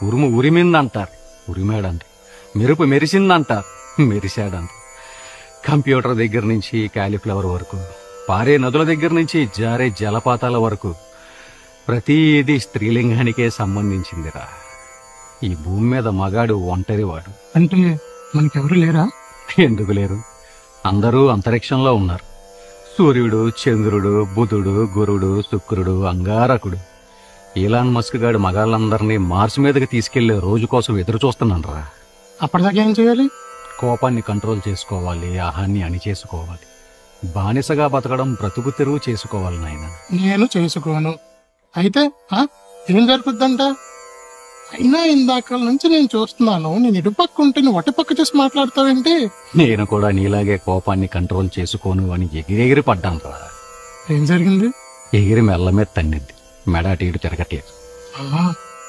ఉరుము ఉరిమిందంటారు, ఉరిమాడంట. మెరుపు మెరిసిందంటారు, మెరిశాడంట. కంప్యూటర్ దగ్గర నుంచి కాలీఫ్లవర్ వరకు, పారే నదుల దగ్గర నుంచి జారే జలపాతాల వరకు ప్రతిదీ స్త్రీలింగానికే సంబంధించిందిరా. ఈ భూమి మీద మగాడు ఒంటరివాడు. అంటే మనకెవరు లేరా? ఎందుకు లేరు? అందరూ అంతరిక్షంలో ఉన్నారు. సూర్యుడు, చంద్రుడు, బుధుడు, గురుడు, శుక్రుడు, అంగారకుడు. ఈలాన్ మస్క్ గాడు మగాళ్ళందరినీ మార్స్ మీదకి తీసుకెళ్లే రోజు కోసం ఎదురు చూస్తున్నానరా. అప్పటిదాకా ఏం చేయాలి? కోపాన్ని కంట్రోల్ చేసుకోవాలి, ఆహాన్ని అణిచేసుకోవాలి. బానిసగా బతకడం బ్రతుకు తెరువు చేసుకోవాలి నాయన. నేను చేసుకోను. అయితే ఏం జరుగుద్దంట? అయినా ఇందాక నుంచి నేను చూస్తున్నాను, నేను ఇటుపక్క ఉంటే నువ్వు అటుపక్క చూసి మాట్లాడతావేంటి? నేను కూడా నీలాగే కోపాన్ని కంట్రోల్ చేసుకోను అని ఎగిరెగిరి పడ్డాను రా. ఏం జరిగింది? ఎగిరి మెల్ల మీద తన్నిద్ది, మెడ అటు ఇటు తిరగట్లేదు.